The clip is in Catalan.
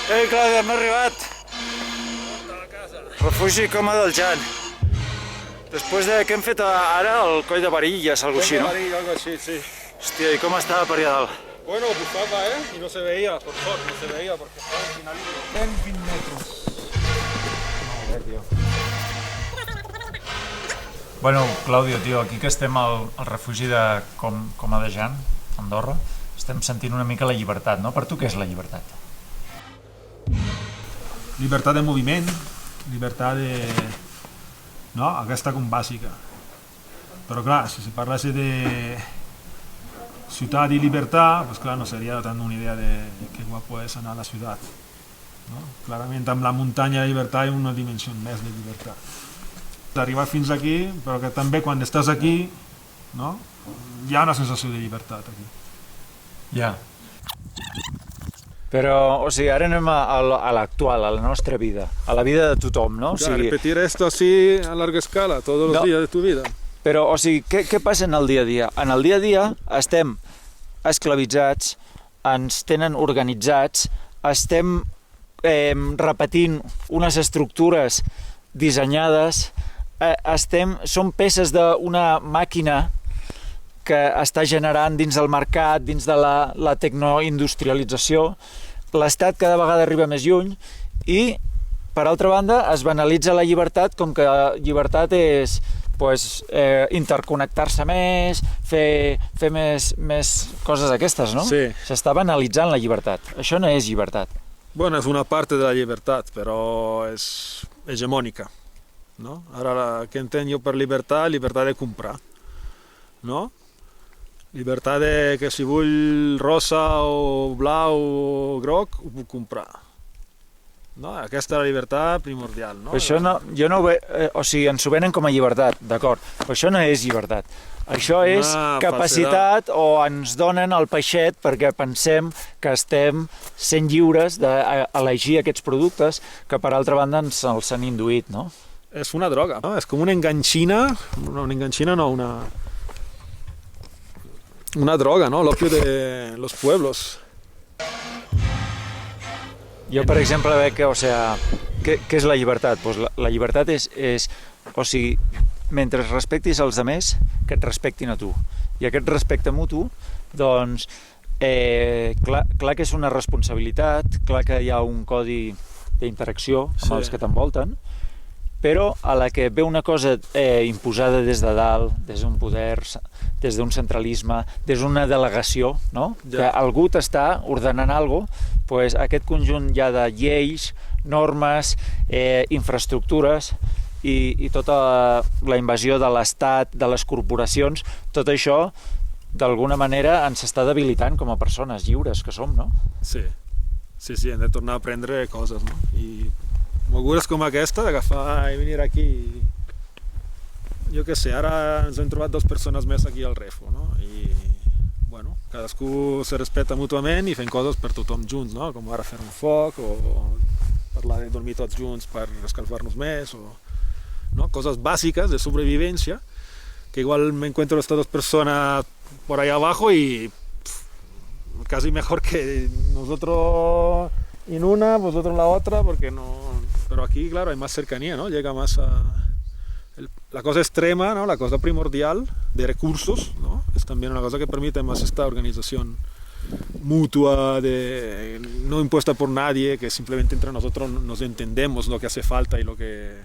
Ei, Clàudia, hem arribat. Refugi Coma del Jan. Després de què hem fet ara, el Coll de Varillas, algo així, no? Algo así, sí. Hòstia, i com estava per allà dalt? Bueno, bufaba, y no se veía, por favor, no se veía porque estaba en finalito. 20 metros. Joder, tío. Bueno, Claudio, tio, aquí que estem al refugi de Coma de Jan, Andorra, estem sentint una mica la llibertat, no? Per tu què és la llibertat? Llibertat de moviment, llibertat de... No, aquesta com bàsica. Però clar, si parlés de ciutat i llibertat, pues clar, no seria tant una idea de que guapo és anar a la ciutat. No? Clarament amb la muntanya de llibertat hi ha una dimensió més de llibertat. Arribar fins aquí, però que també quan estàs aquí, no? Hi ha una sensació de llibertat aquí. Ja. Però, o sigui, ara anem a l'actual, a la nostra vida, a la vida de tothom, no? O sigui, repetir esto así a larga escala, todos los días de tu vida. Però, o sigui, què passa en el dia a dia? En el dia a dia estem esclavitzats, ens tenen organitzats, estem repetint unes estructures dissenyades, som peces d'una màquina que està generant dins del mercat, dins de la tecnoindustrialització. L'Estat cada vegada arriba més lluny i, per altra banda, es banalitza la llibertat com que llibertat és interconnectar-se més, fer més coses aquestes, no? Sí. S'està banalitzant la llibertat. Això no és llibertat. Bueno, es una parte de la libertad, pero es hegemónica, ¿no? Ahora, ¿qué entiendo yo por libertad? Libertad de comprar, ¿no? Libertad de que si vull rosa o blau o groc, ho puc comprar. No? Aquesta és la llibertat primordial, no? Però això no, jo no ho ve, o sigui, ens ho venen com a llibertat, d'acord, però això no és llibertat. Això és capacitat o ens donen el peixet perquè pensem que estem sent lliures d'elegir aquests productes que per altra banda ens els han induït, no? És una droga, no? És com una enganxina, una droga, ¿no? L'opio de los pueblos. Jo, per exemple, veig que, o sigui, què és la llibertat? Pues la llibertat és, o sigui, mentre respectis els altres, que et respectin a tu. I aquest respecte mutu, doncs, clar que és una responsabilitat, clar que hi ha un codi d'interacció amb els que t'envolten, però a la que ve una cosa imposada des de dalt, des d'un poder, des d'un centralisme, des d'una delegació, no? Que algú t'està ordenant alguna cosa, doncs aquest conjunt ja de lleis, normes, infraestructures i tota la invasió de l'Estat, de les corporacions, tot això d'alguna manera ens està debilitant com a persones lliures que som, no? Sí, hem de tornar a aprendre coses, no? I mogudes com aquesta, d'agafar i venir aquí, jo què sé, ara ens hem trobat 2 persones més aquí al Refo, no? I, bueno, cadascú se respecta mútuament i fem coses per tothom junts, no? Com ara fer un foc o parlar de dormir tots junts per escalfar-nos més o... ¿no? Cosas básicas de sobrevivencia, que igual me encuentro estas 2 personas por ahí abajo y casi mejor que nosotros en una, vosotros en la otra, porque no... Pero aquí, claro, hay más cercanía, ¿no? Llega más a... La cosa extrema, ¿no? La cosa primordial de recursos, ¿no? Es también una cosa que permite más esta organización mutua, no impuesta por nadie, que simplemente entre nosotros nos entendemos lo que hace falta y lo que